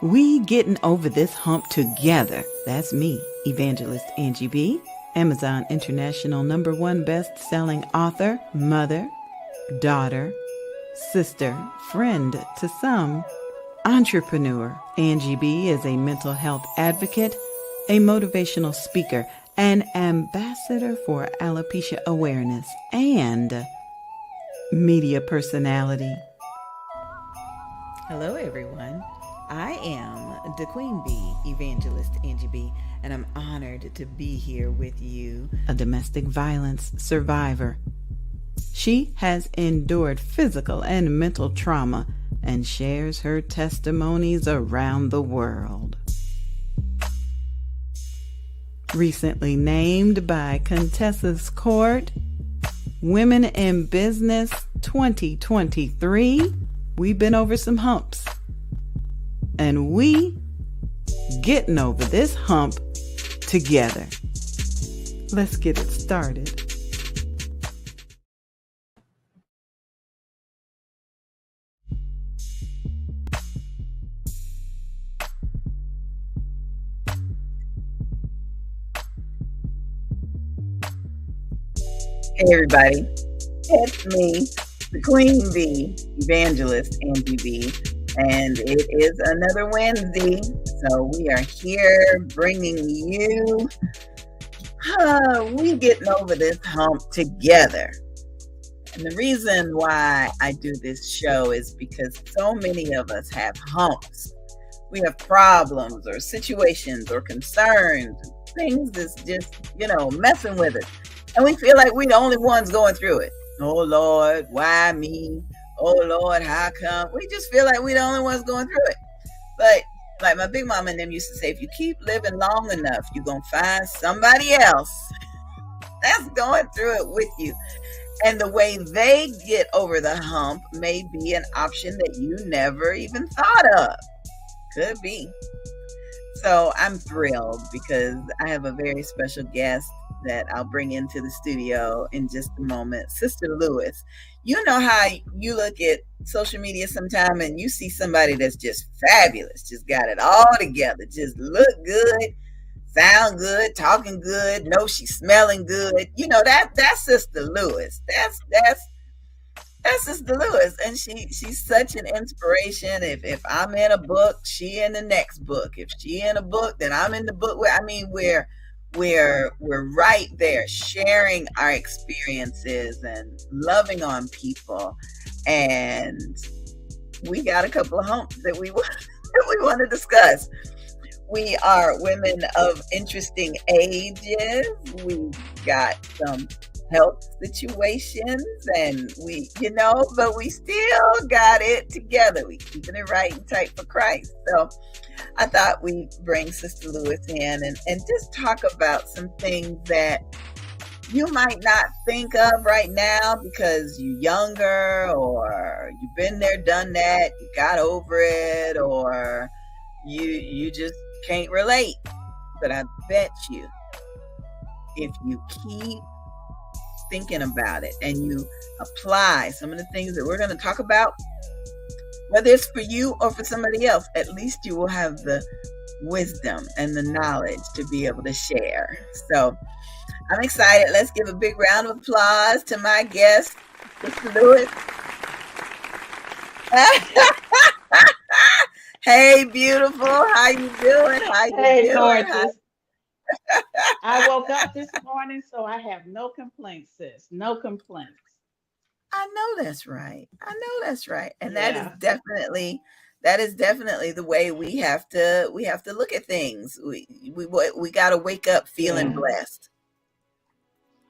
We getting over this hump together. That's me, Evangelist Angie B., Amazon International #1 best-selling author, mother, daughter, sister, friend to some, entrepreneur. Angie B. is a mental health advocate, a motivational speaker, an ambassador for alopecia awareness, and media personality. Hello, everyone. I am the Queen Bee, Evangelist Angie B., and I'm honored to be here with you, a domestic violence survivor. She has endured physical and mental trauma and shares her testimonies around the world. Recently named by Contessa's Court, Women in Business 2023, we've been over some humps. And we getting over this hump together. Let's get it started. Hey everybody, it's me, the Queen Bee, Evangelist Angie B, and it is another Wednesday, so we are here bringing you, we getting over this hump together. And the reason why I do this show is because so many of us have humps. We have problems or situations or concerns, things that's just, messing with us. And we feel like we're the only ones going through it. Oh Lord, why me? Oh Lord, how come? We just feel like we're the only ones going through it. But like my big mama and them used to say, if you keep living long enough, you're going to find somebody else that's going through it with you. And the way they get over the hump may be an option that you never even thought of. Could be. So I'm thrilled because I have a very special guest that I'll bring into the studio in just a moment. Sister Lewis. You know how you look at social media sometime and you see somebody that's just fabulous, just got it all together, just look good, sound good, talking good, know she's smelling good. That's Sister Lewis. That's Sister Lewis, and she's such an inspiration. If I'm in a book, she in the next book. If she in a book, then I'm in the book. We're right there sharing our experiences and loving on people, and we got a couple of humps that we want to discuss. We are women of interesting ages. We've got some health situations, and but we still got it together. We keeping it right and tight for Christ. So I thought we'd bring Sister Lewis in and just talk about some things that you might not think of right now because you're younger, or you've been there, done that, you got over it, or you just can't relate. But I bet you, if you keep thinking about it and you apply some of the things that we're going to talk about, whether it's for you or for somebody else, at least you will have the wisdom and the knowledge to be able to share. So I'm excited. Let's give a big round of applause to my guest, Mr. Lewis. Hey, beautiful. How you doing? Hey, gorgeous. I woke up this morning, so I have no complaints, sis. No complaints. I know that's right. And that is definitely the way we have to look at things. We got to wake up feeling blessed.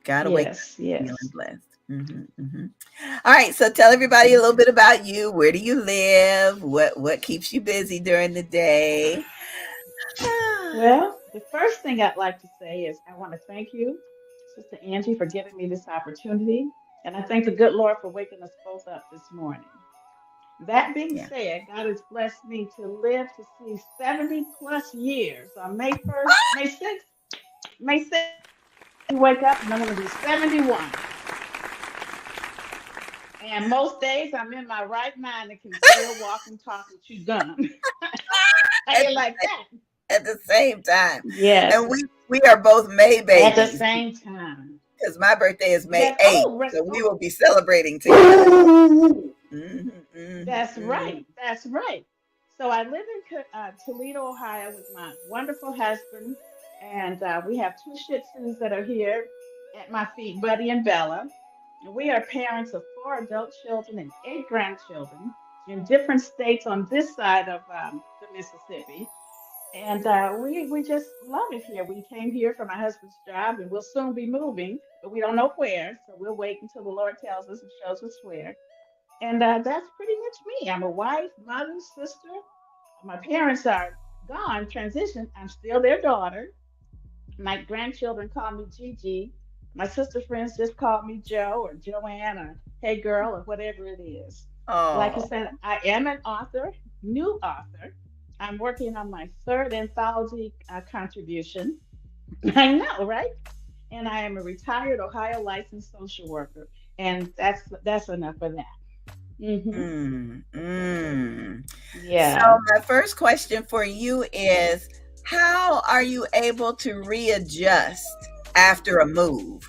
Got to wake up feeling blessed. Mm-hmm, mm-hmm. All right, so tell everybody a little bit about you. Where do you live? What keeps you busy during the day? Well, the first thing I'd like to say is I want to thank you, Sister Angie, for giving me this opportunity. And I thank the good Lord for waking us both up this morning. That being said, God has blessed me to live to see 70 plus years. On May 1st, May 6th, you wake up and I'm going to be 71. And most days I'm in my right mind and can still walk and talk and chew gum. How at, you like that? at the same time. Yes, And we are both May at the babies same time. because my birthday is May Yes. 8th. Oh, So we will be celebrating together. Mm-hmm, that's mm-hmm, mm-hmm. right. That's right. So I live in Toledo, Ohio, with my wonderful husband, and we have two Shih Tzus that are here at my feet, Buddy and Bella. And we are parents of four adult children and eight grandchildren in different states on this side of the Mississippi. And we just love it here. We came here for my husband's job, and we'll soon be moving, but we don't know where. So we'll wait until the Lord tells us and shows us where. And that's pretty much me. I'm a wife, mother, sister. My parents are gone, transitioned. I'm still their daughter. My grandchildren call me Gigi. My sister friends just call me Joe or Joanne or Hey Girl or whatever it is. Like I Oh, said, I am an author, new author. I'm working on my third anthology contribution. I know, right? And I am a retired Ohio licensed social worker. And that's enough of that. Hmm. mm, mm. So Yeah. my first question for you is, how are you able to readjust after a move?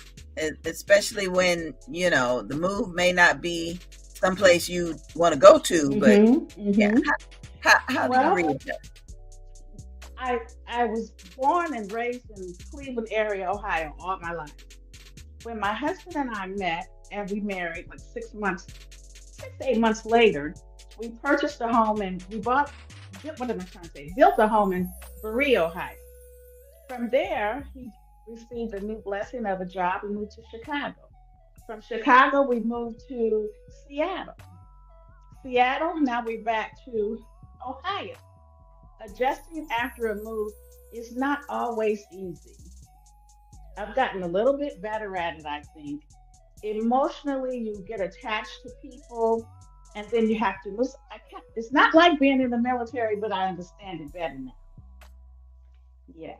Especially when, the move may not be someplace you want to go to, but Hmm. yeah, Hmm. how do you Well, readjust? I was born and raised in Cleveland area, Ohio, all my life. When my husband and I met and we married, like 6 months, 6 to 8 months later, we purchased a home and we what am I trying to say? Built a home in Berea, Ohio. From there, he received a new blessing of a job and moved to Chicago. From Chicago, we moved to Seattle. Seattle, now we're back to Ohio. Adjusting after a move is not always easy. I've gotten a little bit better at it, I think. Emotionally, you get attached to people and then you have to listen. It's not like being in the military, but I understand it better now. Yeah,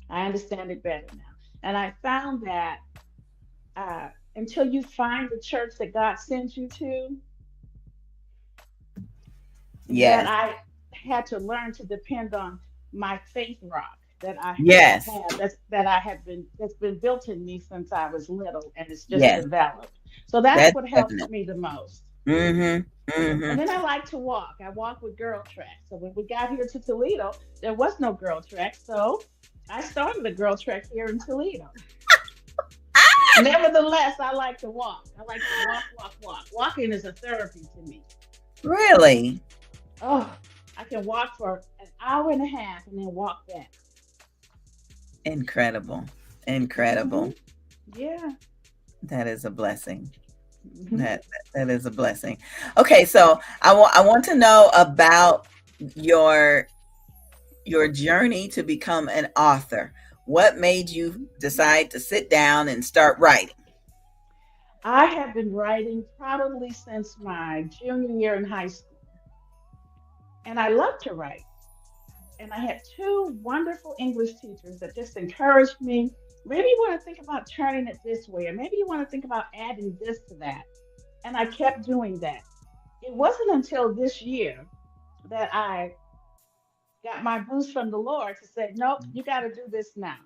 I understand it better now. And I found that until you find the church that God sends you to, that Yes, I had to learn to depend on my faith rock that I yes, have that I have been that's been built in me since I was little and it's just yes. developed. So that's That's what helps definite. me the most. Mm-hmm, And then mm-hmm. I like to walk. I walk with Girl Track. So when we got here to Toledo, there was no Girl Track. So I started a Girl Track here in Toledo. Nevertheless, I like to walk. I like to walk, walk, walk. Walking is a therapy to me. Really Oh, I can walk for an hour and a half and then walk back. incredible, Hmm. incredible. Yeah. That is a blessing. Hmm. That is a blessing. Okay, so I want to know about your your journey to become an author. What made you decide to sit down and start writing? I have been writing probably since my junior year in high school, and I love to write. And I had two wonderful English teachers that just encouraged me. Maybe you want to think about turning it this way, or maybe you want to think about adding this to that. And I kept doing that. It wasn't until this year that I got my boost from the Lord to say, nope, you got to do this now.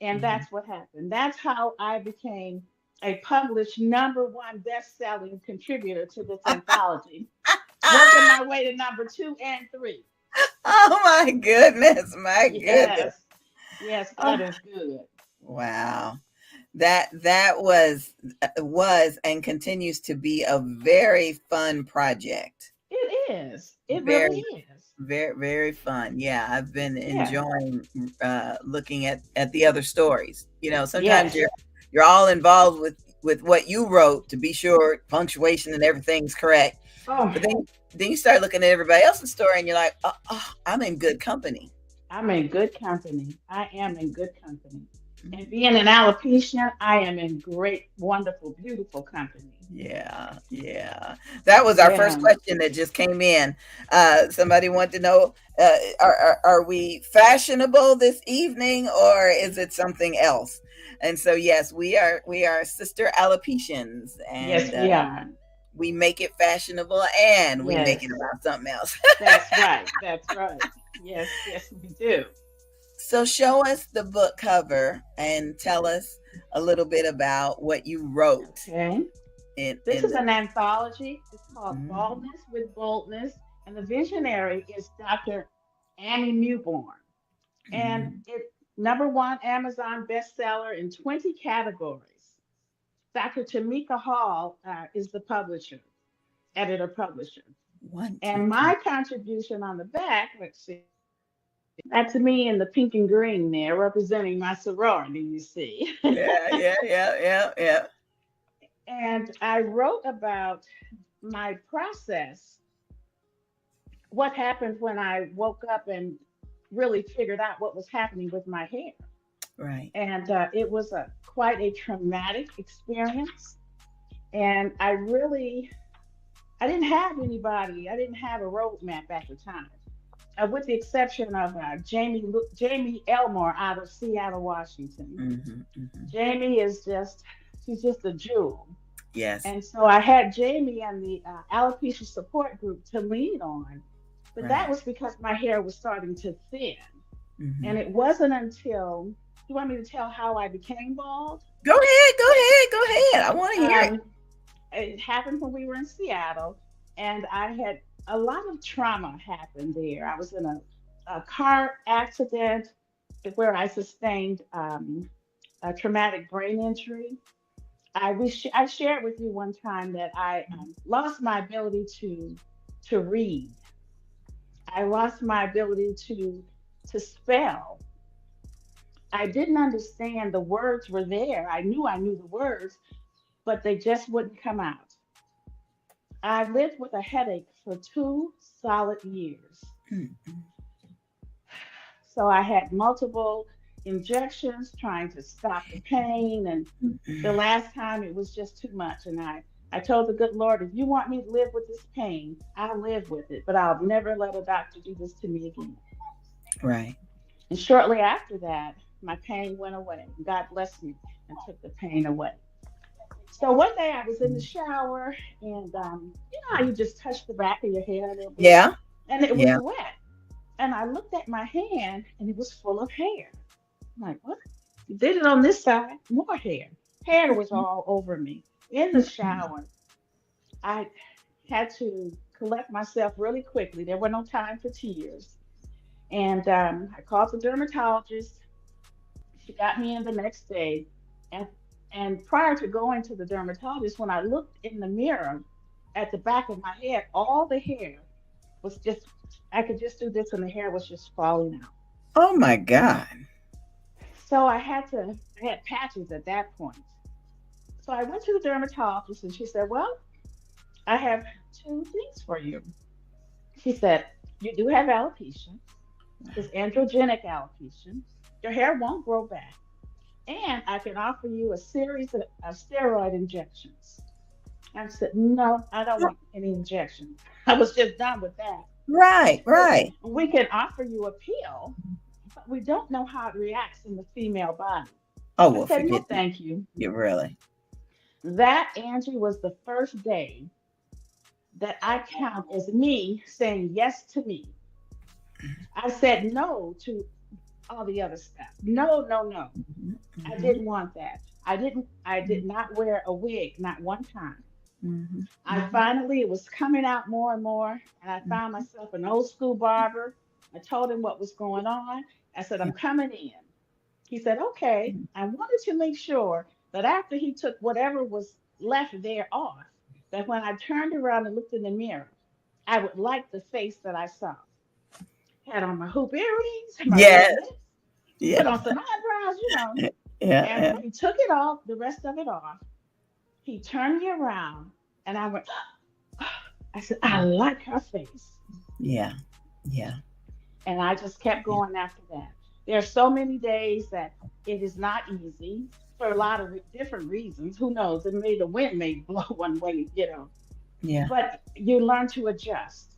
And Mhm. that's what happened. That's how I became a published number 1 best-selling contributor to this anthology, working Ah, my way to number 2 and 3. oh my goodness, my goodness. Yes, yes, God Oh, is good. wow. That was and continues to be a very fun project. It is. It really Very, is. very, very fun. Yeah, I've been Yeah. enjoying looking at the other stories. Sometimes Yes. you're all involved with what you wrote to be sure punctuation and everything's correct. Oh, But then you start looking at everybody else's story and you're like, oh, I'm in good company. I'm in good company. I am in good company. And being an alopecia, I am in great, wonderful, beautiful company. Yeah, yeah. That was our first Yeah. question that just came in. Somebody wanted to know, are we fashionable this evening or is it something else? And so, yes, we are sister alopecians, Yes, and we are. we make it fashionable, and we make it Yes, about something else. that's right. That's right. Yes, yes, we do. So, show us the book cover and tell us a little bit about what you wrote Okay. This in is the. an anthology. It's called Mhm. Baldness with Boldness, and the visionary is Dr. Annie Newborn. And Mhm. it number one Amazon bestseller in 20 categories. Dr. Tamika Hall is the publisher, editor publisher. One, two, And three. my contribution on the back, let's see, that's me in the pink and green there, representing my sorority, you see. Yeah, yeah, yeah, yeah, yeah. And I wrote about my process, what happened when I woke up and really figured out what was happening with my hair. Right. And it was quite a traumatic experience. And I didn't have anybody, I didn't have a roadmap at the time, with the exception of Jamie Elmore out of Seattle, Washington. Hmm. Hmm. Jamie she's just a jewel. Yes. And so I had Jamie and the alopecia support group to lean on, but that Right. was because my hair was starting to thin. And Hmm. it wasn't until, you want me to tell how I became bald? Go ahead. Go ahead. Go ahead. I want to hear it. Um, it happened when we were in Seattle, and I had a lot of trauma happened there. I was in a car accident where I sustained a traumatic brain injury. I shared with you one time that I lost my ability to read. I lost my ability to spell. I didn't understand the words were there. I knew the words, but they just wouldn't come out. I lived with a headache for 2 solid years. Mm-hmm. So I had multiple injections trying to stop the pain. And the last time it was just too much. And I told the good Lord, if you want me to live with this pain, I'll live with it, but I'll never let a doctor do this to me again. Right. And shortly after that, my pain went away. God blessed me and took the pain away. So one day I was in the shower, and you know how you just touch the back of your hair a little bit, Yeah. and it was Yeah. wet. And I looked at my hand, and it was full of hair. I'm like, what? You did it on this side, more hair. Hair was all over me. In the shower, I had to collect myself really quickly. There were no time for tears. And I called the dermatologist. She got me in the next day. And, and prior to going to the dermatologist, when I looked in the mirror at the back of my head, all the hair was just, I could just do this and the hair was just falling out. Oh my God. So I had patches at that point. So I went to the dermatologist and she said, well, I have two things for you. She said, you do have alopecia, it's androgenic alopecia. Your hair won't grow back. And I can offer you a series of steroid injections. I said, no, I don't want any injections. I was just done with that. Right. She said, Right. we can offer you a pill, but we don't know how it reacts in the female body. Oh I well, said, no, forget that. thank you. You really. That, Angie, was the first day that I count as me saying yes to me. I said no to all the other stuff. No, no, no. I Mm-hmm. didn't want that. I did not wear a wig, not one time. Mm-hmm. I finally, it was coming out more and more, and I found Mm-hmm. myself an old school barber. I told him what was going on. I said, I'm coming in. He said, okay. I wanted to make sure that after he took whatever was left there off, that when I turned around and looked in the mirror, I would like the face that I saw. Had on my hoop earrings, my red Yes. lips, Yeah. put on some eyebrows, you know. Yeah. And Yeah. when he took it off, the rest of it off, he turned me around and I went, I said, I like her face. Yeah. Yeah. And I just kept Yeah. going after that. There are so many days that it is not easy for a lot of different reasons. Who knows? The wind may blow one way, you know. Yeah. But you learn to adjust.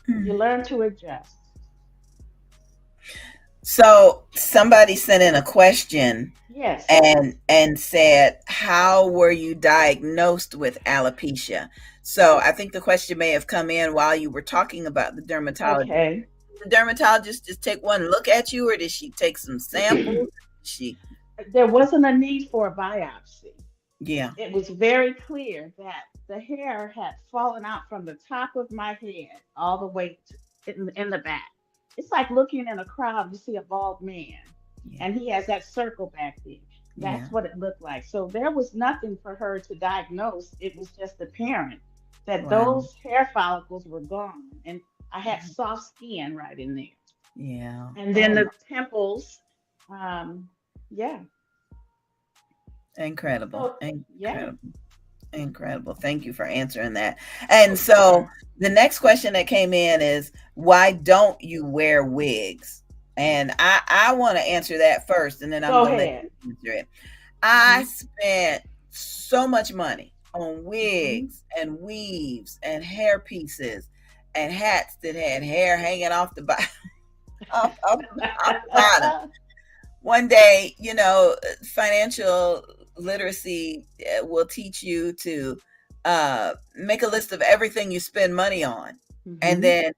You Mm. learn to adjust. So somebody sent in a question. Yes. and said, how were you diagnosed with alopecia? So I think the question may have come in while you were talking about the dermatologist. Okay. The dermatologist just take one look at you, or did she take some samples? She, There wasn't a need for a biopsy. yeah, It was very clear that the hair had fallen out from the top of my head all the way in the back. It's like looking in a crowd, you see a bald man, yeah, and he has that circle back there. yeah. That's what it looked like. So there was nothing for her to diagnose. It was just apparent that Wow. those hair follicles were gone, and I had soft skin right in there. Yeah. And then Oh, the temples, um, yeah. incredible. So yeah. Incredible. Incredible. Thank you for answering that. And so the next question that came in is, why don't you wear wigs? And I want to answer that first, and then I'm Go going to let ahead. you answer it. I Hmm. spent so much money on Hmm. wigs and weaves and hair pieces and hats that had hair hanging off the bottom. Off the bottom. One day, financial literacy will teach you to make a list of everything you spend money on. And Hmm. then,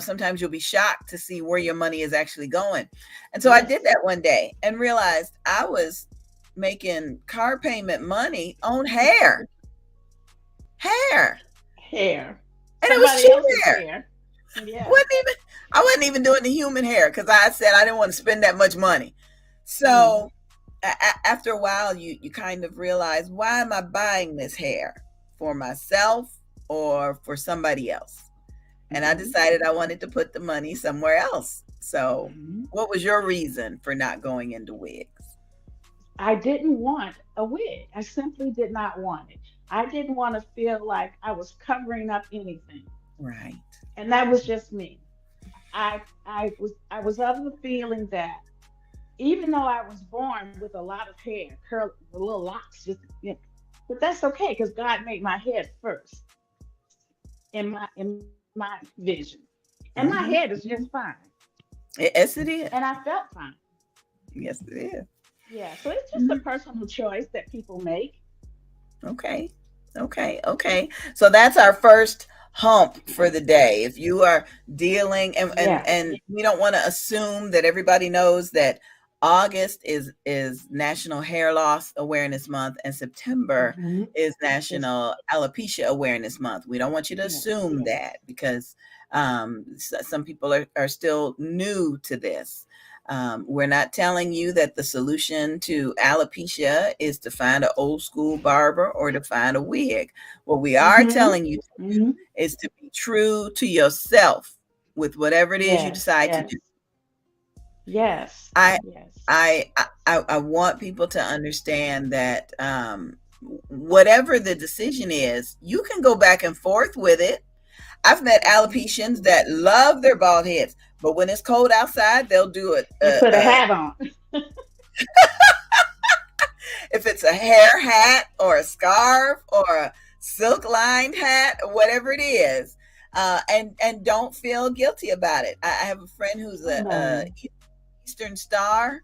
sometimes you'll be shocked to see where your money is actually going. And so I did Yes. that one day and realized I was making car payment money on hair, Hair. and it was Somebody cheap else's hair. hair. Yeah. wasn't even I wasn't even doing the human hair because I said I didn't want to spend that much money. Mm. So after a while, you kind of realize, why am I buying this hair? For myself or for somebody else? And I Hmm. decided I wanted to put the money somewhere else. So Hmm. what was your reason for not going into wigs? I didn't want a wig. I simply did not want it. I didn't want to feel like I was covering up anything. Right. And that was just me. I was of the feeling that even though I was born with a lot of hair, curl, the little locks, just but that's okay because God made my head first in my vision, and my Mm-hmm. head is just fine, Yes, it is. and I felt fine. Yes, it is. Yeah, so it's just a Mhm. personal choice that people make. Okay. Okay. Okay. So that's our first hump for the day. If you are dealing, Yes. and we don't want to assume that everybody knows that August is National Hair Loss Awareness Month and September Hmm. is It's National Alopecia Awareness Month. We don't want you to yes, assume that because some people are still new to this. We're not telling you that the solution to alopecia is to find an old school barber or to find a wig. What we are hmm telling you to hmm do is to be true to yourself with whatever it is you yes, decide to do. yes, yes, I yes. I want people to understand that whatever the decision is, you can go back and forth with it. I've met Hmm. alopecians that love their bald heads, but when it's cold outside, they'll do it. They put a hat on. If it's a hair hat or a scarf or a silk lined hat or whatever it is, and don't feel guilty about it. I have a friend who's Oh a no. Eastern Star,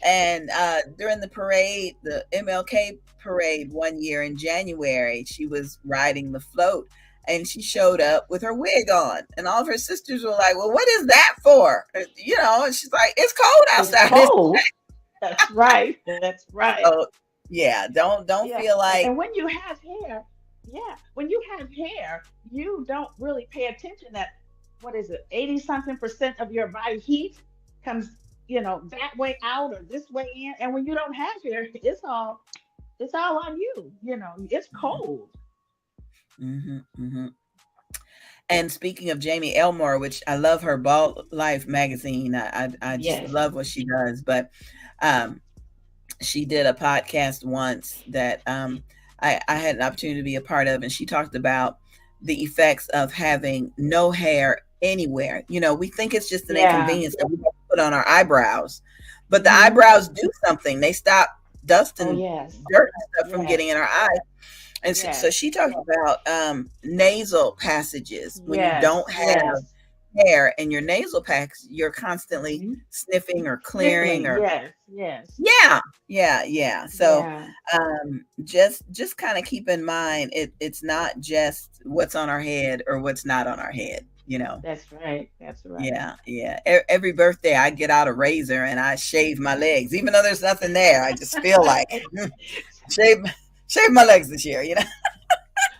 and during the parade, the MLK parade one year in January, she was riding the float. And she showed up with her wig on, and all of her sisters were like, "Well, what is that for?" And she's like, "It's cold It's outside." cold. That's right. That's right. So, yeah, don't Yeah. feel like And when you have hair, yeah, when you have hair, you don't really pay attention that what is it, 80 something percent of your body heat comes, that way out or this way in. And when you don't have hair, it's all on you. It's cold. hmm hmm. And speaking of Jamie Elmore, which I love her Bald Life magazine, I just Yes. love what she does. But um, she did a podcast once that I had an opportunity to be a part of, and she talked about the effects of having no hair anywhere. We think it's just an Yeah. inconvenience that we have to put on our eyebrows, but the Hmm. eyebrows do something. They stop dust Oh and yes. dirt and stuff from getting in Yes. our eyes. And so Yes. she talked about nasal passages when you Yes. don't have Yes. hair and your nasal packs, you're constantly Mhm. sniffing or clearing Sniffling. or Yes. Yes. yeah. So Yeah. just kind of keep in mind it's not just what's on our head or what's not on our head, you know. That's right. That's right. Yeah. Every birthday I get out a razor and I shave my legs, even though there's nothing there. I just feel like shave shave my legs this year, you know.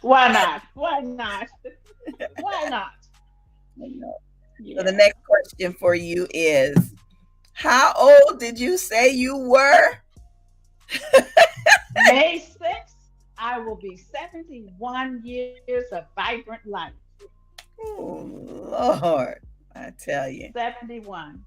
Why not? Why not? Why not? So the Yeah. next question for you is, how old did you say you were? May 6th, I will be 71 years of vibrant life. Oh, Lord, I tell you. 71.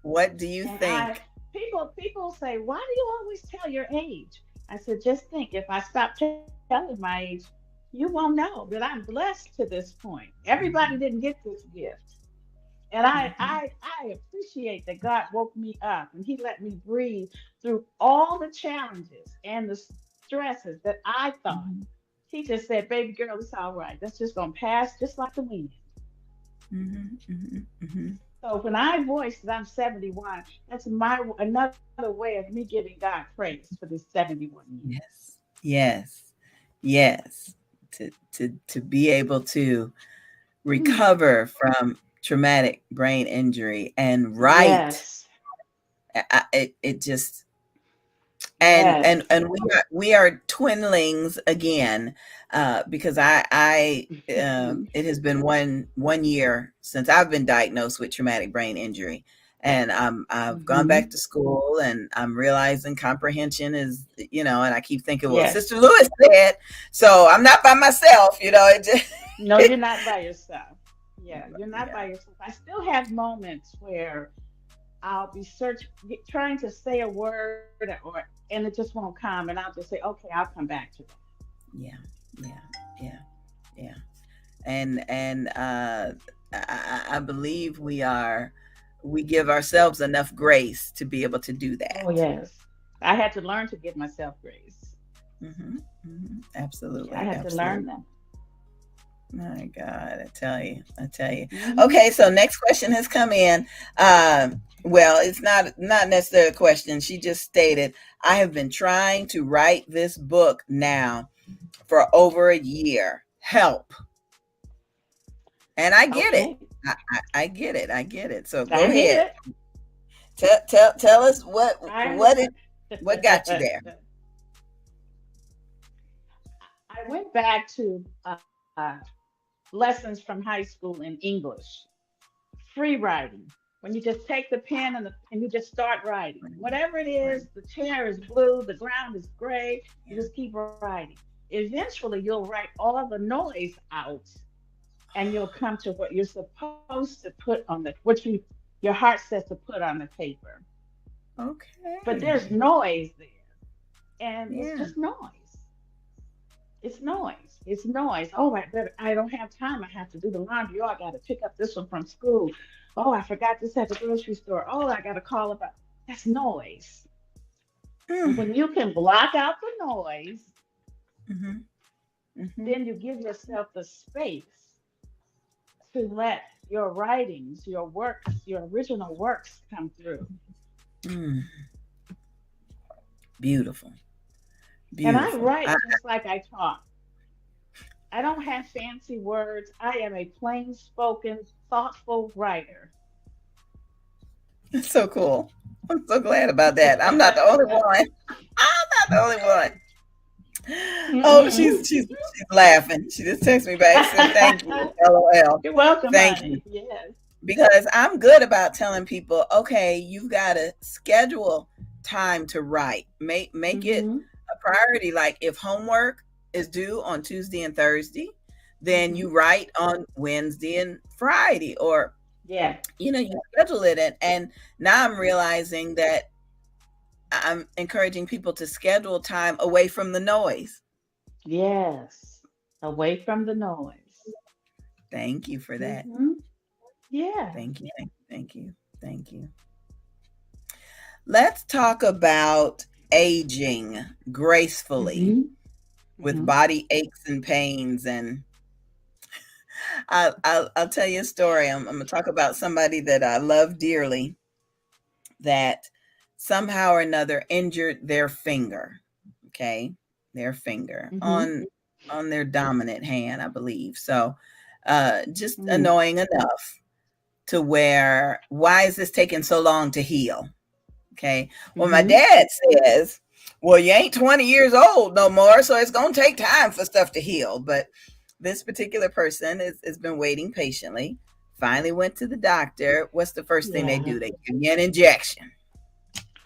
What do you And think? people say, why do you always tell your age? I said, just think, if I stop telling my age, you won't know that I'm blessed to this point. Everybody didn't get this gift. And Mhm, I appreciate that God woke me up and He let me breathe through all the challenges and the stresses that I thought. mhm, He just said, baby girl, it's all right. That's just gonna pass just like the wind. mhm, mhm, mhm. So when I voice that I'm 71, that's my another way of me giving God praise for this 71 years. Yes, yes, yes. To be able to Mm, recover from traumatic brain injury and write, yes, it just yes. and we are twinlings again, because I it has been one year since I've been diagnosed with traumatic brain injury, and I've gone Hmm. back to school and I'm realizing comprehension is, you know, and I keep thinking, well, Yes. Sister Lewis said, so I'm not by myself, you know. It just No, you're not by yourself. Yeah, you're not yeah. by yourself. I still have moments where I'll be trying to say a word, and it just won't come, and I'll just say, okay, I'll come back to that. Yeah, yeah, yeah, yeah. And I believe we give ourselves enough grace to be able to do Oh that. yes, I had to learn to give myself grace. Yeah, I Absolutely, had to learn absolutely. that. My God, I tell you. Hmm. Okay, so next question has come in. Well, it's not necessarily a question. She just stated, I have been trying to write this book now for over a year. Help. And I get it. Okay, I get it. I get it. So go I get ahead. it. Tell us I what got you there. I went back to uh, lessons from high school in English, free writing. When you just take the pen and you just start writing, whatever it Right. is, the chair is blue, the ground is gray, you Yeah. just keep writing. Eventually, you'll write all the noise out, and you'll come to what you're supposed to put on your heart says to put on the paper. But Okay. there's noise there, and it's Yeah. just noise. It's noise. It's noise. Oh, I don't have time. I have to do the laundry. Oh, I got to pick up this one from school. Oh, I forgot this at the grocery store. Oh, I got to call about. That's noise. And Mm. when you can block out the noise, Mhm. Mhm. then you give yourself the space to let your writings, your works, your original works come through. Mm. Beautiful. And I Beautiful. write just like I talk. I don't have fancy words. I am a plain spoken, thoughtful writer. It's so cool. I'm so glad about that. I'm not the only one. I'm not the only one. Oh, she's laughing. She just texted me back, said thank you. LOL. You're welcome, Thank you. honey. Yes. Because I'm good about telling people, okay, you've got to schedule time to write. Make it Mm-hmm. a priority. Like if homework is due on Tuesday and Thursday, then Mm-hmm. you write on Wednesday and Friday, or Yeah. you know, you schedule it. And now I'm realizing that I'm encouraging people to schedule time away from the noise. Yes. Away from the noise. Thank you for that. Mm-hmm. Yeah. Thank you. Thank you. Thank you. Let's talk about aging gracefully Mm-hmm. with Mm-hmm. body aches and pains. And I'll tell you a story. I'm going to talk about somebody that I love dearly that somehow or another injured their finger. Okay, their finger Mm-hmm. on their dominant hand, I believe. So, just Mm. annoying enough to where why is this taking so long to heal? Okay. Well, my Mm-hmm. dad says, well, you ain't 20 years old no more, so it's going to take time for stuff to heal. But this particular person has been waiting patiently, finally went to the doctor. What's the first thing they Yeah. do? They give you an injection.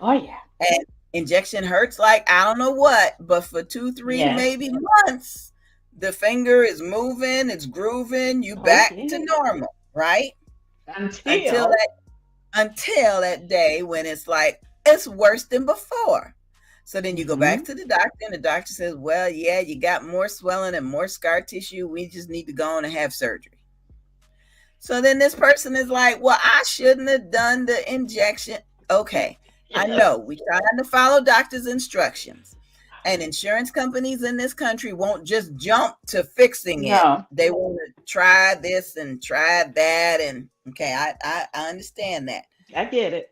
Oh yeah. And injection hurts like I don't know what, but for 2, 3, Yes. maybe months, the finger is moving, it's grooving, you Oh back to yeah. normal, right? Until Until that day when it's like it's worse than before. So then you go mm-hmm. back to the doctor, and the doctor says, well, yeah, you got more swelling and more scar tissue. We just need to go on and have surgery. So then this person is like, well, I shouldn't have done the injection. Okay, I Yes. know we trying to follow doctor's instructions, and insurance companies in this country won't just jump to fixing it. No, They want to try this and try that, and okay, I understand that. I get it.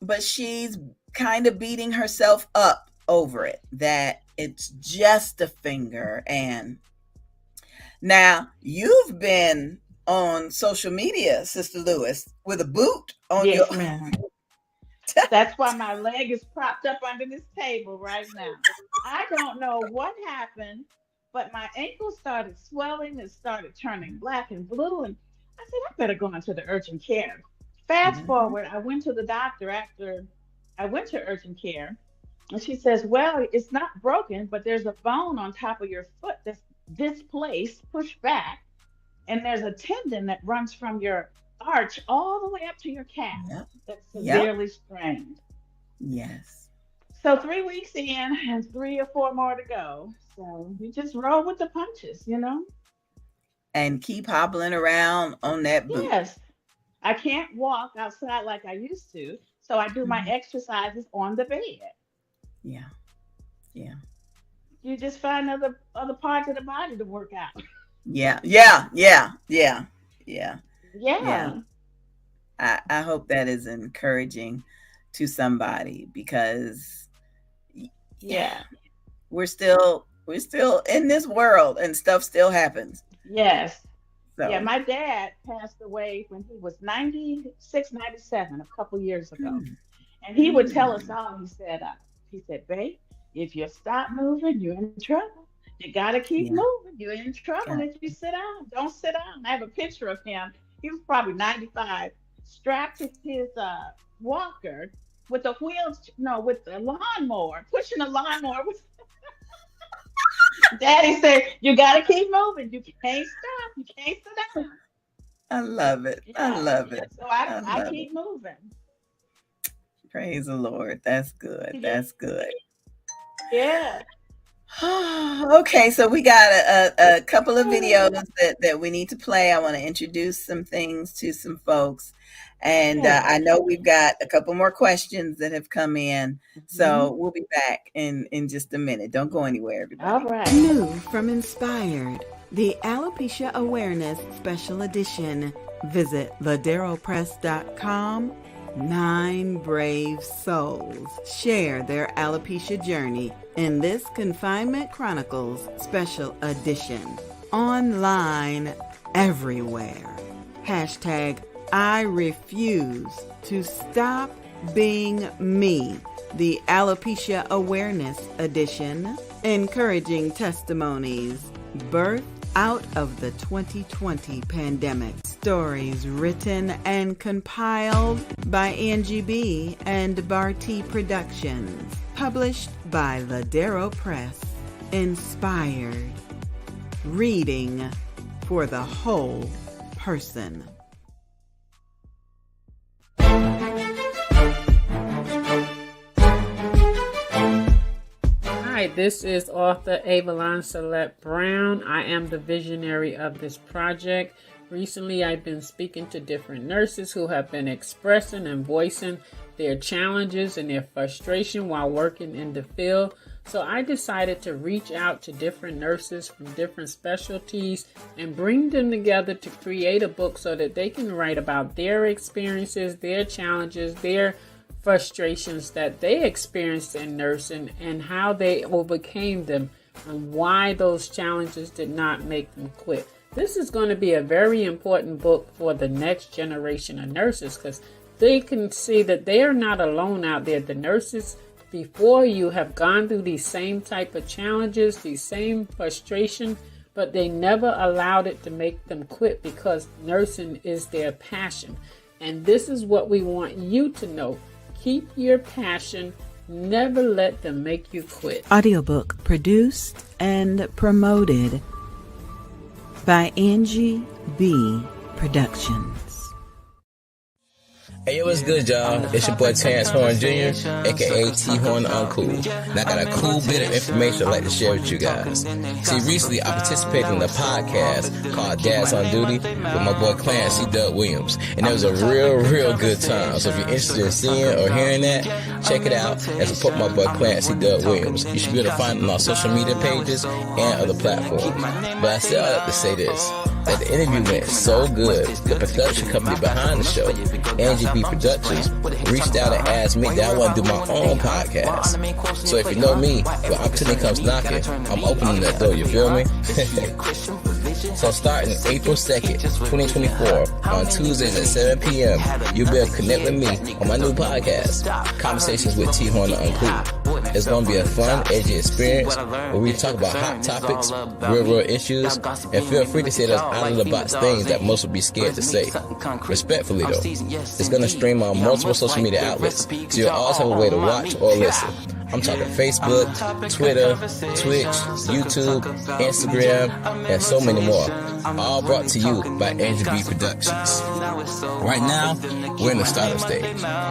But she's kind of beating herself up over it, that it's just a finger. And now you've been on social media, Sister Lewis, with a boot on your Yes, ma'am. That's why my leg is propped up under this table right now. I don't know what happened, but my ankle started swelling and started turning black and blue. And I said, I better go into the urgent care. Fast Mhm. forward, I went to the doctor after I went to urgent care. And she says, well, it's not broken, but there's a bone on top of your foot that's displaced, pushed back. And there's a tendon that runs from your arch all the way up to your calf Yep. that's Yep. severely strained. Yes. So 3 weeks in and 3 or 4 more to go. So you just roll with the punches, you know? And keep hobbling around on that boot. Yes. I can't walk outside like I used to. So I do my Mhm. exercises on the bed. Yeah. Yeah. You just find other parts of the body to work out. Yeah. Yeah. Yeah. Yeah. Yeah. Yeah. Yeah. I hope that is encouraging to somebody, because yeah, Yeah. we're still in this world and stuff still happens. Yes. Yeah, So my dad passed away when he was 96, 97, a couple years ago. mm, And he would tell us mm, all, he said, babe, if you stop moving, you're in trouble. You gotta keep yeah, moving. You're in trouble got if you sit down. Don't sit down. I have a picture of him. He was probably 95, strapped to his walker with the wheels, no, with the lawnmower, pushing the lawnmower. Daddy said, you gotta keep moving. You can't stop. You can't sit down. I love it. I Yeah, love yeah. it. So I I I love it. keep moving. Praise the Lord. That's good. Yeah. That's good. Yeah. Okay, so we got a couple of videos that we need to play. I want to introduce some things to some folks. And Yeah. I know we've got a couple more questions that have come in. Mhm. So we'll be back in just a minute. Don't go anywhere, All everybody. right. New from Inspired, the Alopecia Awareness Special Edition. Visit laderopress.com. 9 brave souls share their alopecia journey in this Confinement Chronicles Special Edition. Online everywhere. Hashtag I refuse to stop being me. The Alopecia Awareness Edition, encouraging testimonies birthed out of the 2020 pandemic. Stories written and compiled by Angie B. and Barty Productions. Published by Ladero Press. Inspired. Reading for the whole person. Hi, this is author Avalon Celeste Brown. I am the visionary of this project. Recently, I've been speaking to different nurses who have been expressing and voicing their challenges and their frustration while working in the field. So I decided to reach out to different nurses from different specialties and bring them together to create a book so that they can write about their experiences, their challenges, their frustrations that they experienced in nursing and how they overcame them and why those challenges did not make them quit. This is going to be a very important book for the next generation of nurses because they can see that they are not alone out there. The nurses before you have gone through these same type of challenges, these same frustration, but they never allowed it to make them quit because nursing is their passion. And this is what we want you to know. Keep your passion. Never let them make you quit. Audiobook produced and promoted by Angie B. Productions. Hey, yo, what's good, y'all? It's your boy Terrence Horn Jr., aka T Horn the Uncool. And I got a cool bit of information I'd like to share with you guys. See, recently I participated in a podcast called Dad's on Duty with my boy Clarence C. Doug Williams. And it was a real good time. So if you're interested in seeing or hearing that, check it out and support my boy Clarence C. Doug Williams. You should be able to find it on our social media pages and other platforms. But I still have to say this, that the interview went so good, the production company behind the show, Angie B. Productions, reached out and asked me that I want to do my own podcast. So if you know me, when opportunity comes knocking, I'm opening that door, you feel me? So starting April 2nd, 2024, on Tuesdays at 7 p.m., you'll be able to connect with me on my new podcast, Conversations with T Horn the Uncool. It's going to be a fun, edgy experience where we talk about hot topics, real world issues, and feel free to say those out-of-the-box things that most would be scared to say. Respectfully though, it's going to stream on multiple social media outlets, so you'll always have a way to watch or listen. I'm talking Facebook, Twitter, Twitch, YouTube, Instagram, and so many more. All brought to you by Angie B. Productions. Right now, we're in the startup stage,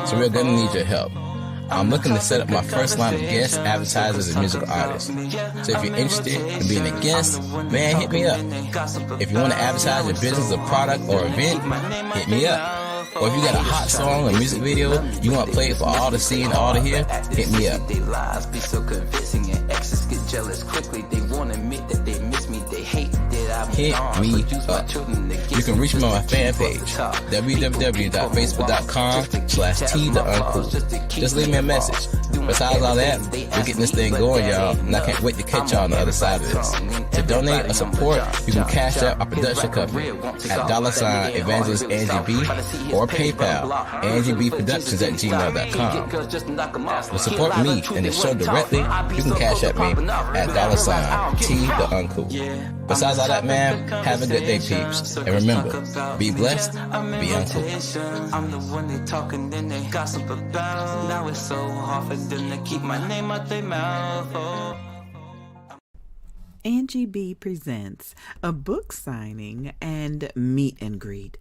so we're going to need your help. I'm looking to set up my first line of guest advertisers and musical artists. So if you're interested in being a guest, man, hit me up. If you want to advertise your business or product or event, hit me up. Or if you got a hot song or music video you want to play for all to see and all to hear, hit me up. They lies be so convincing and exes get jealous quickly. They won't admit that they miss me. They hate that I'm Hit gone. me up. You can reach me on my fan page, www.facebook.com/T-the-Uncool. Just leave me a message. Besides all that, we're getting this thing going, y'all, and I can't wait to catch y'all on the other side of this. To donate or support, you can cash out our production company at $ Evangelist Angie B or PayPal AngieBProductions@gmail.com. To support me and the show directly, you can cash at me at $ T-the-Uncool. Besides all that, man, have a good day, peeps. And remember, be blessed, be uncool. I'm the one they talking, then they gossip about. Now it's so hard for them to keep my name out their mouth. Oh. Angie B. presents a book signing and meet and greet.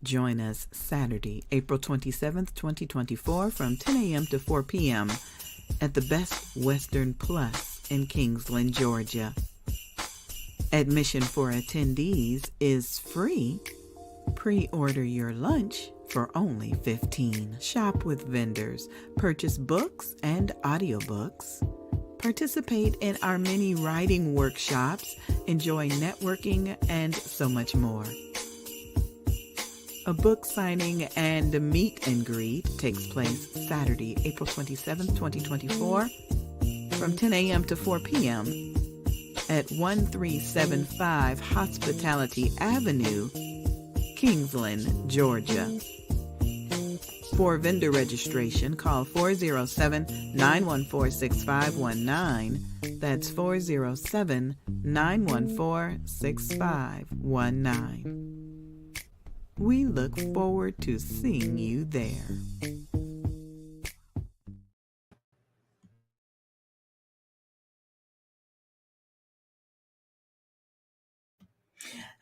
Join us Saturday, April 27th, 2024 from 10 a.m. to 4 p.m. at the Best Western Plus in Kingsland, Georgia. Admission for attendees is free. Pre-order your lunch for only $15. Shop with vendors, purchase books and audiobooks, participate in our many writing workshops, enjoy networking, and so much more. A book signing and meet and greet takes place Saturday, April 27th, 2024 from 10 a.m. to 4 p.m. at 1375 Hospitality Avenue, Kingsland, Georgia. For vendor registration, call 407-914-6519. That's 407-914-6519. We look forward to seeing you there.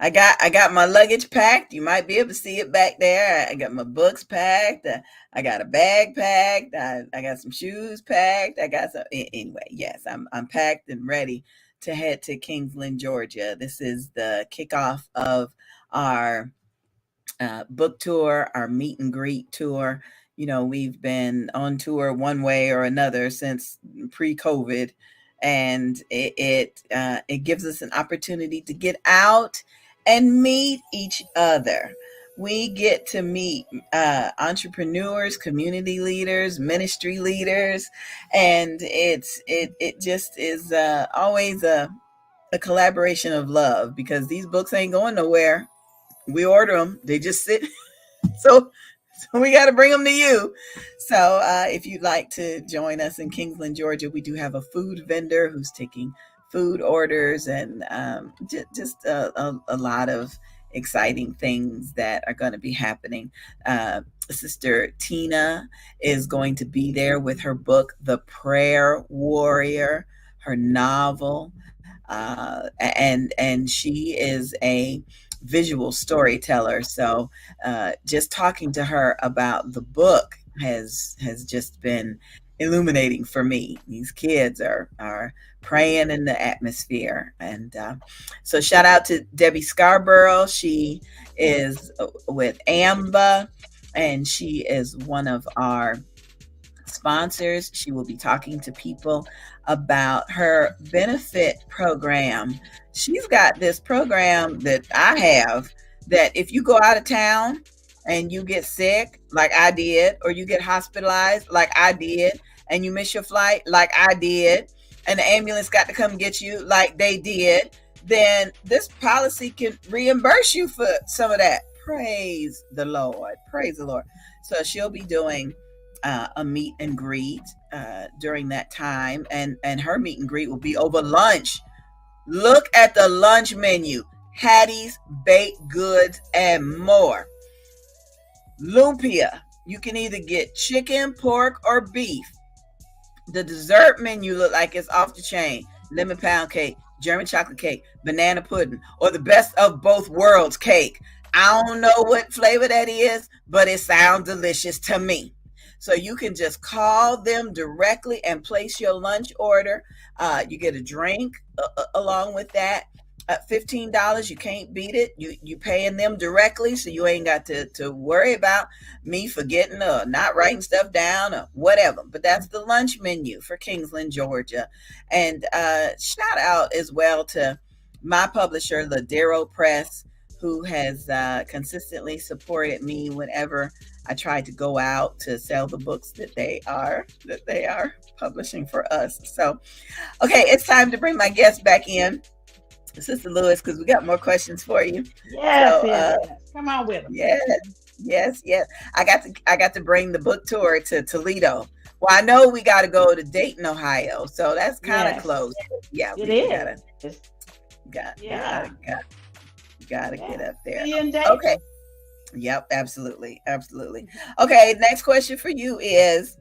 I got my luggage packed. You might be able to see it back there. I got my books packed. I got a bag packed. I got some shoes packed. I got some. Anyway, yes, I'm packed and ready to head to Kingsland, Georgia. This is the kickoff of our book tour, our meet and greet tour. we've been on tour one way or another since pre-COVID, and it gives us an opportunity to get out and meet each other. We get to meet entrepreneurs, community leaders, ministry leaders, and it just is always a collaboration of love, because these books ain't going nowhere. We order them; they just sit. So we got to bring them to you. So if you'd like to join us in Kingsland, Georgia, we do have a food vendor who's taking food orders, and just a lot of exciting things that are going to be happening. Sister Tina is going to be there with her book, The Prayer Warrior, her novel. And she is a visual storyteller. So just talking to her about the book has just been illuminating for me. These kids are praying in the atmosphere. And so shout out to Debbie Scarborough. She is with AMBA, and she is one of our sponsors. She will be talking to people about her benefit program. She's got this program that I have, that if you go out of town and you get sick, like I did, or you get hospitalized, like I did, and you miss your flight, like I did, and the ambulance got to come get you, like they did, then this policy can reimburse you for some of that. Praise the Lord. Praise the Lord. So she'll be doing a meet and greet during that time, and her meet and greet will be over lunch. Look at the lunch menu: Hattie's, baked goods, and more. Lumpia, you can either get chicken, pork, or beef. The dessert menu look like it's off the chain: lemon pound cake, German chocolate cake, banana pudding, or the best of both worlds cake. I don't know what flavor that is, but it sounds delicious to me. So you can just call them directly and place your lunch order. You get a drink along with that. $15, you can't beat it. You paying them directly, so you ain't got to worry about me forgetting or not writing stuff down or whatever. But that's the lunch menu for Kingsland, Georgia. And shout out as well to my publisher, Ladero Press, who has consistently supported me whenever I tried to go out to sell the books that they are publishing for us. So, okay, it's time to bring my guest back in, Sister Lewis, because we got more questions for you. Yes, so, yes. Come on with them. Yes. I got to bring the book tour to Toledo. Well, I know we got to go to Dayton, Ohio, so that's kind of close. Yeah, it is. Gotta get up there. See you in Dayton. Okay. Yep, absolutely. Okay, next question for you is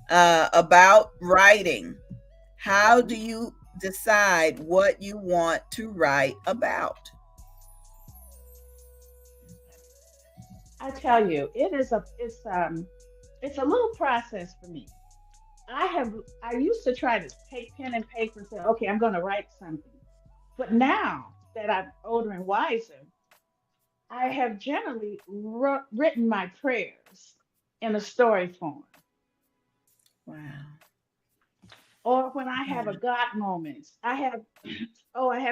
about writing. How do you decide what you want to write about? I tell you, it's a little process for me. I used to try to take pen and paper and say, okay, I'm going to write something. But now that I'm older and wiser, I have generally written my prayers in a story form. Wow. Or when I have a God moment, I have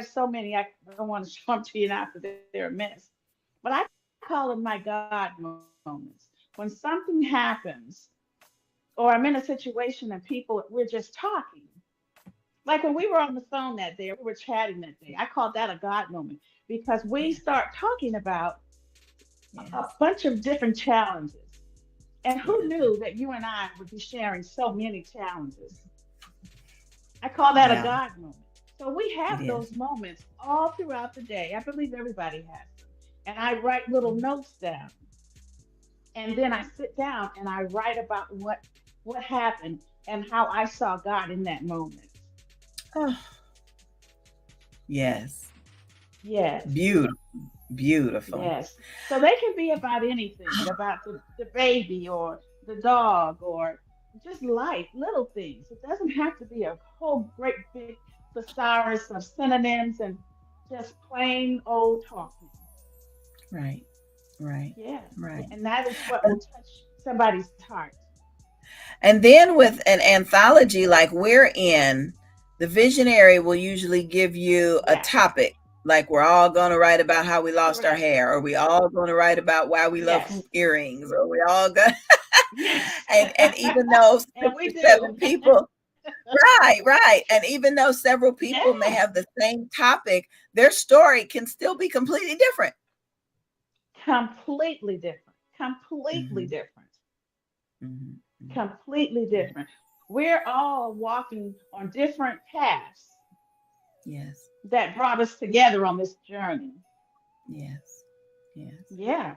so many. I don't want to show them to you now because they're a mess. But I call them my God moments. When something happens, or I'm in a situation and we're just talking. Like when we were on the phone that day, we were chatting that day. I call that a God moment because we start talking about a bunch of different challenges. And who knew that you and I would be sharing so many challenges? I call that a God moment. So we have those moments all throughout the day. I believe everybody has them. And I write little notes down. And then I sit down and I write about what happened and how I saw God in that moment. Oh. Yes. Beautiful. Yes. So they can be about anything, about the baby or the dog or just life, little things. It doesn't have to be a whole great big thesaurus of synonyms and just plain old talking. Right. Right. Yeah. Right. And that is what will touch somebody's heart. And then with an anthology like we're in, the visionary will usually give you a Yes. topic. Like we're all going to write about how we lost our Correct. hair, or we all going to write about why we love Yes. hoop earrings, or we all going Yes. and even though six And we or do. seven people, right. And even though several people may Yes. have the same topic, their story can still be completely different. Completely different. Completely Mm-hmm. different. Mm-hmm. Completely different. We're all walking on different paths Yes. that brought us together on this journey. Yes. Yes. Yeah.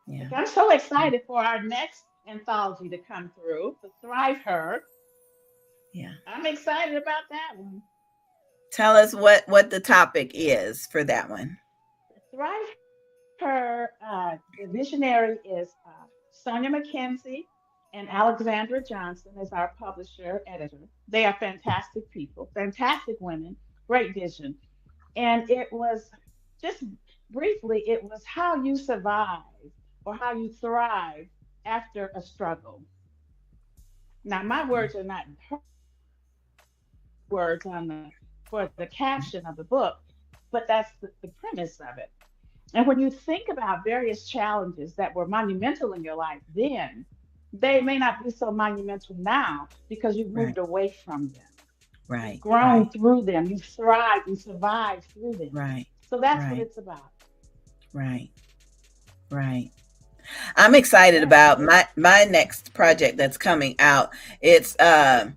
Yeah. Like, I'm so excited for our next anthology to come through, the Thrive Her. Yeah. I'm excited about that one. Tell us what the topic is for that one. The Thrive Her, the visionary is Sonia McKenzie and Alexandra Johnson is our publisher, editor. They are fantastic people, fantastic women, great vision. And it was just briefly, it was how you survive or how you thrive after a struggle. Now, my words are not her words on the for the caption of the book, but that's the premise of it. And when you think about various challenges that were monumental in your life then, they may not be so monumental now because you've Right. moved away from them. You've Right. grown Right. through them. You've thrived and survived through them. Right. So that's what Right. it's about. Right. Right. I'm excited about my next project that's coming out. It's uh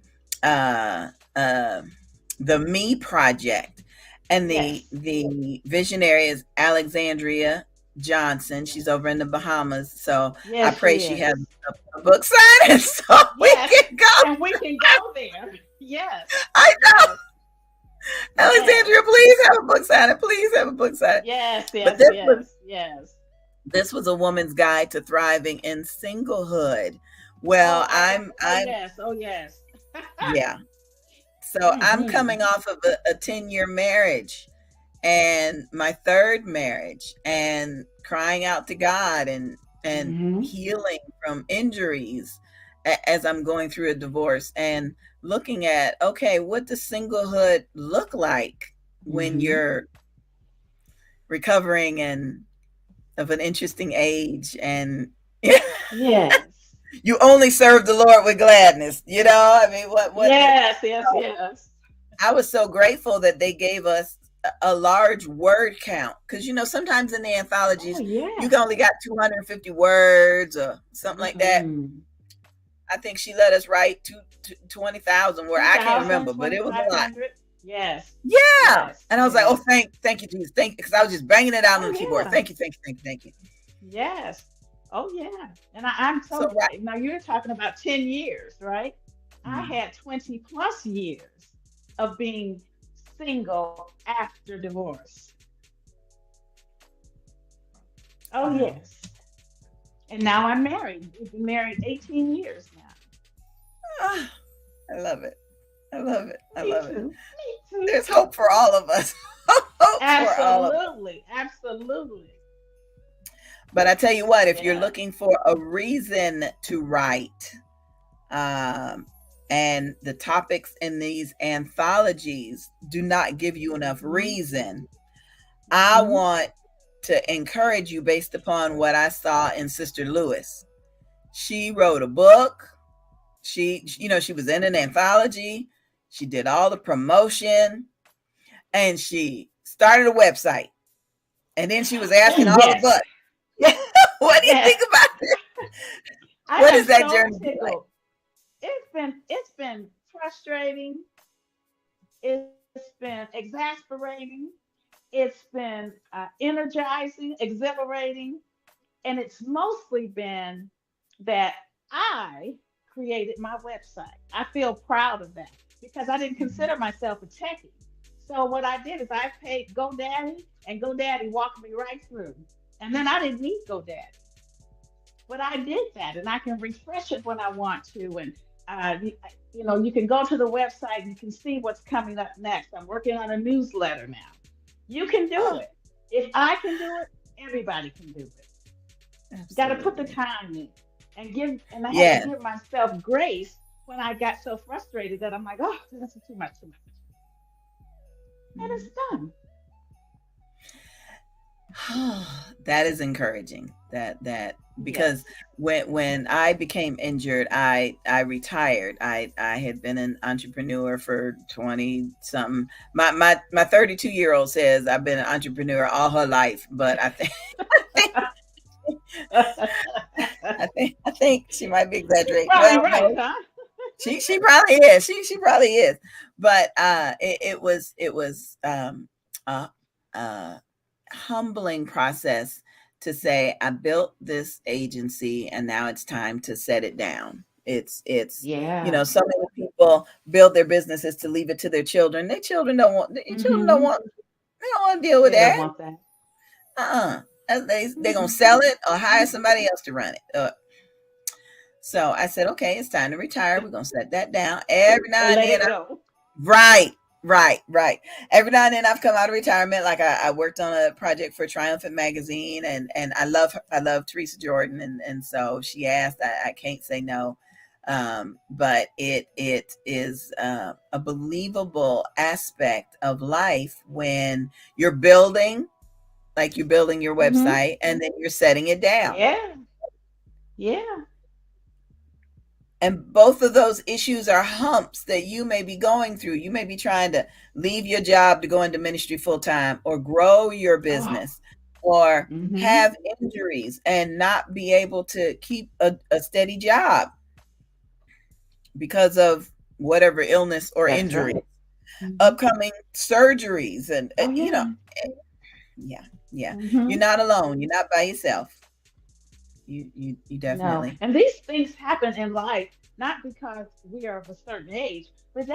the Me Project. And Yes. the visionary is Alexandria Johnson. She's over in the Bahamas. So I Yes, pray she she is. has a book signing so we Yes. can go. And we can go there. Yes. I know. Yes. Alexandria, please have a book signing. Please have a book signing. Yes. But Yes. Yes. this was a woman's guide to thriving in singlehood. Well, I'm yes. Oh yes. yeah. So I'm Mhm. coming off of a 10-year marriage and my third marriage, and crying out to God and Mhm. healing from injuries as I'm going through a divorce, and looking at, okay, what does singlehood look like when Mhm. you're recovering and of an interesting age, and Yes. you only serve the Lord with gladness. I mean, Yes. Yes. Yes. I was so grateful that they gave us a large word count, because sometimes in the Oh anthologies you yes. only got 250 words or something like that. Mm-mm. I think she let us write 20,000, where I can't 2,000, remember, but it was a lot. 2,500. Yes. Yeah. Yes. And I was like, Yes. oh, thank you, Jesus. Thank you. Because I was just banging it out Oh on the keyboard. yeah. Thank you, thank you, thank you, thank you. Yes. Oh yeah. And I'm So, so right. now you're talking about 10 years, right? I had 20 plus years of being single after divorce. Oh Wow. yes. And now I'm married. We've been married 18 years now. I love it. I love it. I Me love too. it. Me too. There's hope for all of us. Hope for all of us. Absolutely. Absolutely. But I tell you what, if you're Yeah. looking for a reason to write, and the topics in these anthologies do not give you enough reason, I Mhm. want to encourage you based upon what I saw in Sister Lewis. She wrote a book. She was in an anthology. She did all the promotion, and she started a website. And then she was asking all the Yes. butts. What do you Yes. think about this? I What am is that so journey like? tickled. It's been frustrating. It's been exasperating. It's been energizing, exhilarating, and it's mostly been that I created my website. I feel proud of that because I didn't consider myself a techie. So what I did is I paid GoDaddy, and GoDaddy walked me right through. And then I didn't need GoDaddy, but I did that, and I can refresh it when I want to. And you can go to the website, you can see what's coming up next. I'm working on a newsletter now. You can do Oh, it. If I can do it, everybody can do it. Absolutely. Got to put the time in and I had Yeah. to give myself grace when I got so frustrated that I'm like, oh, this is too much. And it's done. That is encouraging. That because Yes. when I became injured, I retired. I had been an entrepreneur for 20 something. My 32-year-old says I've been an entrepreneur all her life, but I think she might be You're exaggerating. probably Well, right, no, huh? she probably is. She probably is. But it was a, a humbling process to say I built this agency and now it's time to set it down. It's Yeah. so many people build their businesses to leave it to their children. Their children don't want. Their children don't Hmm. want. They don't want to deal with They don't that. want that. They gonna Hmm. sell it or hire somebody else to run it. So I said, okay, it's time to retire. We're gonna set that down. Every Or now and let then, it go. right. Every now and then I've come out of retirement. Like I worked on a project for Triumphant magazine, and I love her. I love Teresa Jordan, and so she asked. I can't say no. But it is a believable aspect of life when you're building, like you're building your Hmm. website, and then you're setting it down. Yeah. Yeah. And both of those issues are humps that you may be going through. You may be trying to leave your job to go into ministry full time, or grow your Oh. business, or Hmm. have injuries and not be able to keep a steady job because of whatever illness or That's injury, right. Hmm. upcoming surgeries. And, Oh yeah. yeah, yeah. You're Hmm. not alone. You're not by yourself. You No. definitely. And these things happen in life not because we are of a certain age, but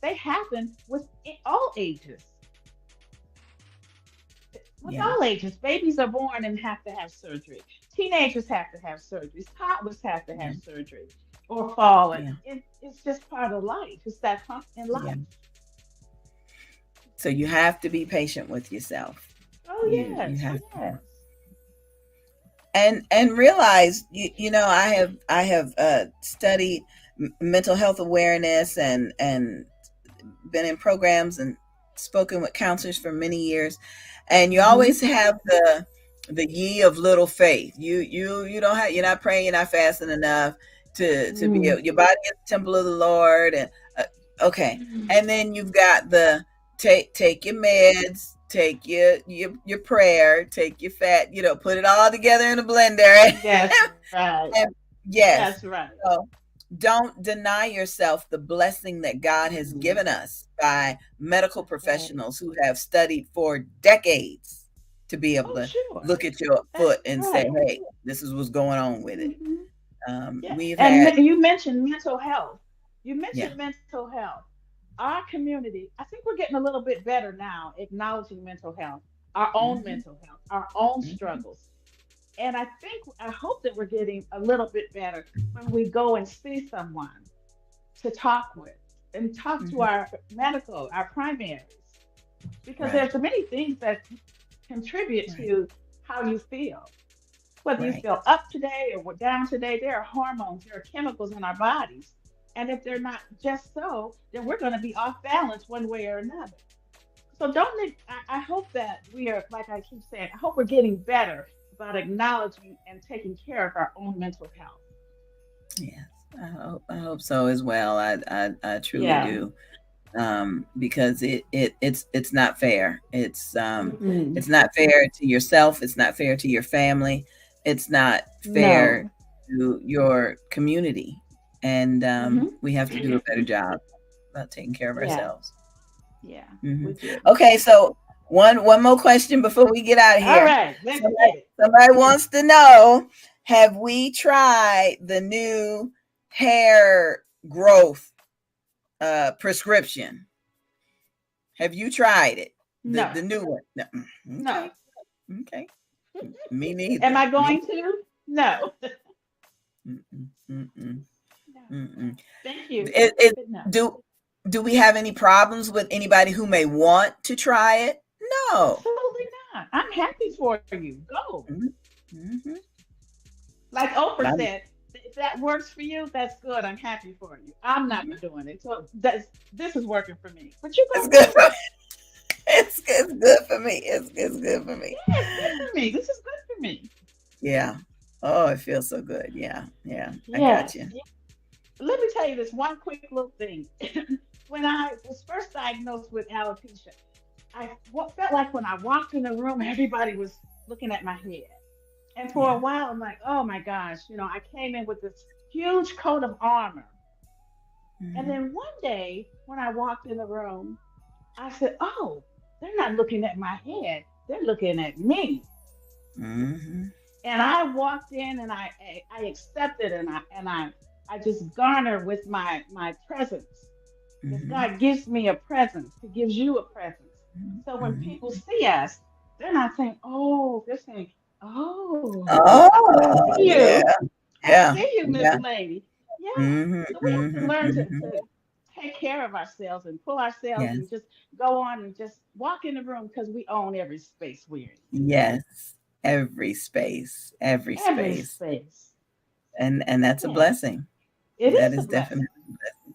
they happen with all ages. With Yeah. all ages, babies are born and have to have surgery. Teenagers have to have surgeries. Toddlers have to Yeah. have surgery or fall. And Yeah. it's just part of life. It's that hump in Yeah. life. So you have to be patient with yourself. Oh You yes, have to. yes. And realize I have studied mental health awareness and been in programs and spoken with counselors for many years, and you always Hmm. have the ye of little faith. You don't have, you're not praying, you're not fasting enough to be Mm. your body is the temple of the Lord. And okay, Mm. and then you've got the take your meds, take your prayer, take your fat, put it all together in a blender. That's right. And yes, That's right. so don't deny yourself the blessing that God has Mm. given us by medical That's right. professionals who have studied for decades to be able Oh to sure. look at your foot That's and say, right. hey, this is what's going on with it. Hmm. Yeah. We've And had, you mentioned mental health. You yeah. mentioned mental health. Our community, I think we're getting a little bit better now, acknowledging mental health, our own Hmm. mental health, our own Hmm. struggles. And I hope that we're getting a little bit better when we go and see someone to talk with and talk to Hmm. our medical, our primaries, because Right, there's so many things that contribute right, to how you feel. Whether you right, feel up today or down today, there are hormones, there are chemicals in our bodies. And if they're not just so, then we're going to be off balance one way or another. So I hope that we are, like I keep saying, I hope we're getting better about acknowledging and taking care of our own mental health. yes. I hope so as well. I truly Yeah. do. Because it's not fair. Mm-mm. It's not fair to yourself. It's not fair to your family. It's not fair No. to your community. And Hmm. we have to do a better job about taking care of Yeah. ourselves. Yeah. Hmm. We do. Okay, so one more question before we get out of All here. right. Let's Somebody, get it. somebody wants to know: have we tried the new hair growth prescription? Have you tried it? No. The new one? No. No. Okay. Okay. Me Am neither. I going to? No. Mm-mm, mm-mm, No. mm-mm. Thank you. It, But no. do we have any problems with anybody who may want to try it? No. Absolutely Yeah, I'm happy for you. Go. Mm-hmm. Like Oprah said, if that works for you, that's good. I'm happy for you. I'm not doing it. So this is working for me. But you It's go good do for it. me. It's good for me. It's good for me. Yeah, it's good for me. This is good for me. Yeah. Oh, it feels so good. Yeah. Yeah. I got Yes. you. Let me tell you this one quick little thing. When I was first diagnosed with alopecia, felt like when I walked in the room, everybody was looking at my head. And for a Yeah. while, I'm like, oh my gosh, I came in with this huge coat of armor. And Mm-hmm. then one day, when I walked in the room, I said, oh, they're not looking at my head. They're looking at me. Mm-hmm. And I walked in and I accepted and I just garner with my presence. Because Mm-hmm. God gives me a presence. He gives you a presence. So when people Mm-hmm. see us, they're not saying, oh, they're saying, oh, I Oh, see yeah. you. I Yeah. see you, Miss Yeah. Lady. Yeah. Mm-hmm. So we have to Mm-hmm. learn Mm-hmm. to take care of ourselves and pull ourselves Yes. and just go on and just walk in the room because we own every space we're in. Yes. Every space. Every Every space. space. And that's a Yeah. blessing. It That is a is blessing. definitely a blessing.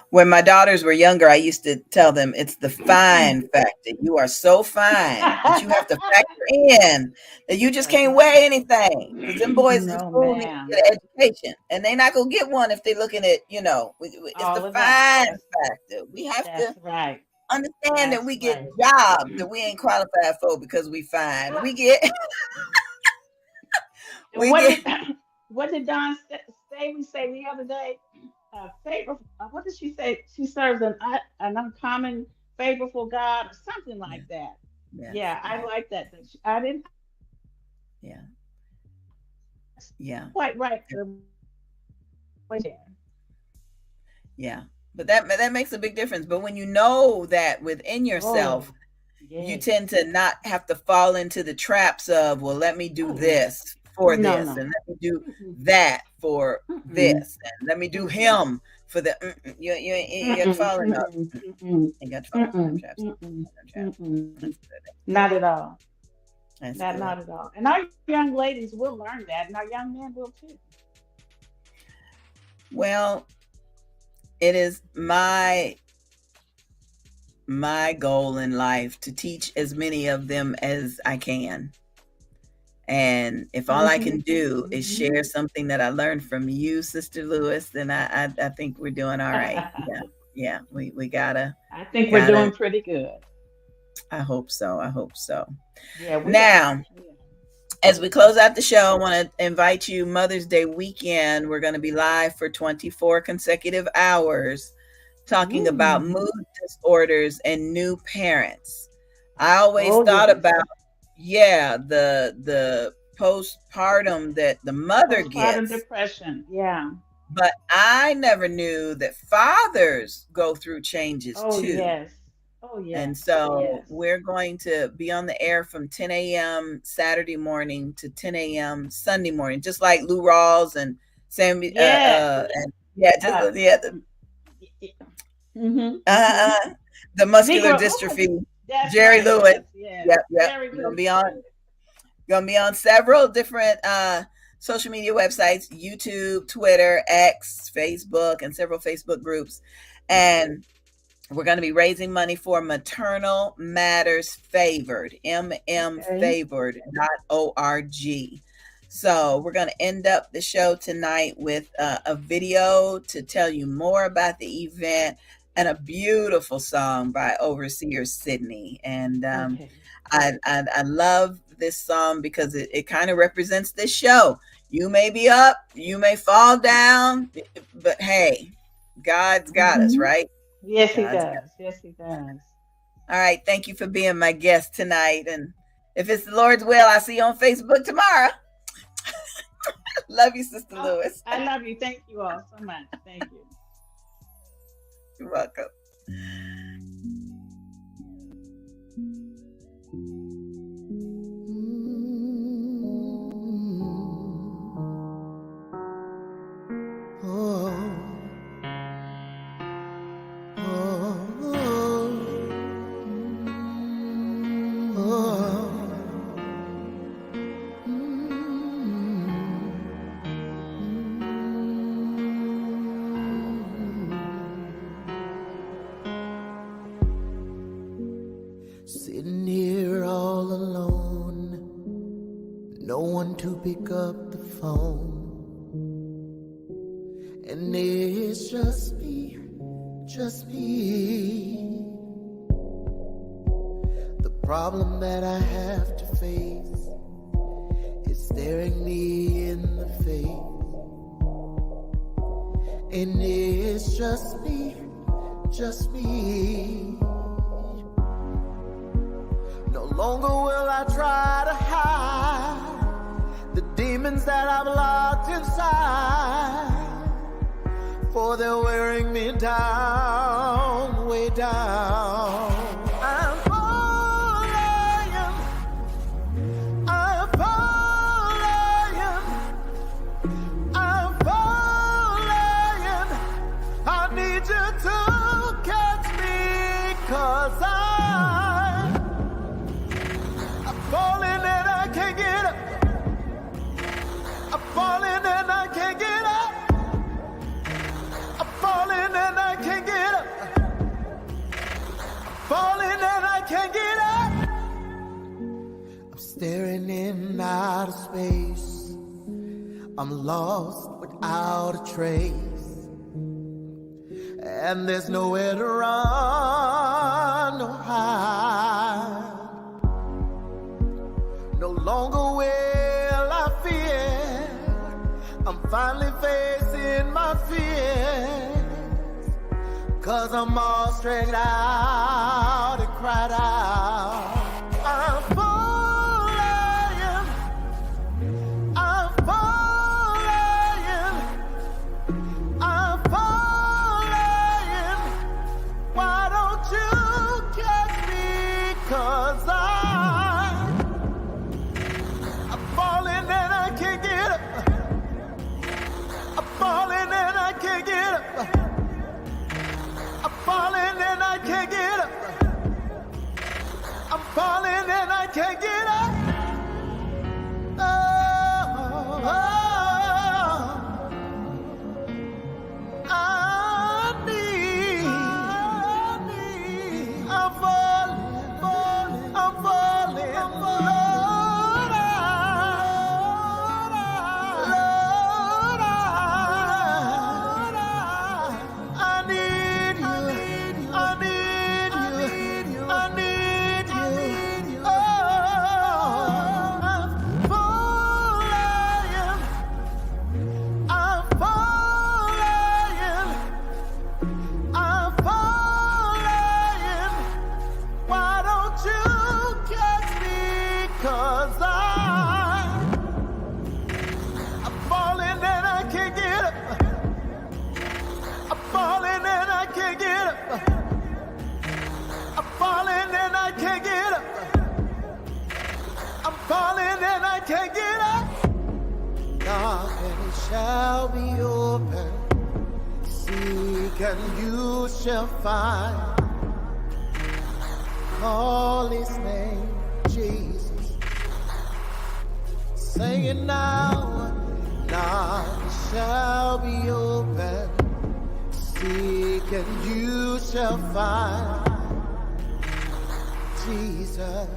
When my daughters were younger, I used to tell them it's the fine factor. You are so fine that you have to factor in that you just That's can't right. weigh anything. Because them boys in No, school need to ma'am. get an education. And they're not going to get one if they're looking at, it's the All of that. fine factor. We have to That's right. understand that That's we get right. jobs that we ain't qualified for because we fine. We get, And we get, what did Don say? We say the other day, favor. What did she say? She serves an uncommon, favorable God, or something like yes, that. yes, Yeah, I yes, like that. I didn't yeah, yeah. quite right the way there. Yeah. But that makes a big difference. But when you know that within yourself, Oh, you yes. tend to not have to fall into the traps of, well, let me do Oh no. this for No, this, no. and let me do Mm-mm, that for mm-mm, this, and let me do mm-mm, him for the. You got to mm-mm, fall in those. mm-mm, mm-mm, You got to fall in them mm-mm, traps. mm-mm, Them traps. mm-mm. That's good. Not at all. That's Not good. not at all. And our young ladies will learn that, and our young men will too. Well, it is my goal in life to teach as many of them as I can. And if all I Mm-hmm. can do is Mm-hmm. share something that I learned from you, Sister Lewis, then I think we're doing all right. Yeah, yeah. We I think we're gotta. doing pretty good. I hope so. I hope so. Yeah, we are. Now, We are. as we close out the show, I want to invite you. Mother's Day weekend, we're going to be live for 24 consecutive hours, talking about Mm. mood disorders and new parents. I always Oh thought yes. about, yeah, the postpartum that the mother Postpartum gets, depression. Yeah. but I never knew that fathers go through changes Oh too. yes. Oh And yes. so Yes. we're going to be on the air from 10 a.m. Saturday morning to 10 a.m. Sunday morning, just like Lou Rawls and Sammy, Yes. and yeah, just Uh, yeah, mm-hmm. Mm-hmm. uh, the muscular Negro. Oh, dystrophy, that's Jerry right. Lewis. Yes. Yes. Yep, yep. Very We're gonna good. be on several different social media websites: YouTube, Twitter, X, Facebook, and several Facebook groups. And we're going to be raising money for Maternal Matters Favored, Okay. mmfavored.org. So we're going to end up the show tonight with a video to tell you more about the event and a beautiful song by Overseer Sydney. And Okay. I love this song because it kind of represents this show. You may be up, you may fall down, but hey, God's got us, Mm-hmm. right? Yes, he God's got does. Yes, he does. All right. Thank you for being my guest tonight. And if it's the Lord's will, I'll see you on Facebook tomorrow. Love you, Sister Oh, Lewis. I love you. Thank you all so much. Thank you. You're welcome. Oh, Sitting here all alone, no one to pick up the phone. And it's just me. The problem that I have to face is staring me in the face. And it's just me. No longer will I try to hide the demons that I've locked inside, for they're wearing me down, way down. I'm falling. I need you to catch me, 'cause I'm falling and I can't get up. I'm falling and I can't get up. I'm falling and I can't get up. Falling and I can't get up. I'm staring in outer space. I'm lost without a trace, and there's nowhere to run or hide. No longer will I fear. I'm finally facing my fears, 'cause I'm all straight out and cried out. I'm falling. Why don't you catch me? 'Cause I'm falling and I can't get up. I'm falling and I can't get up. I'm falling and I can't get up. I'm falling and I can't get up. I'm falling. Can't get up. Knock and it shall be open. Seek and you shall find. Call his name, Jesus. Sing it now. Knock and it shall be open. Seek and you shall find. Jesus.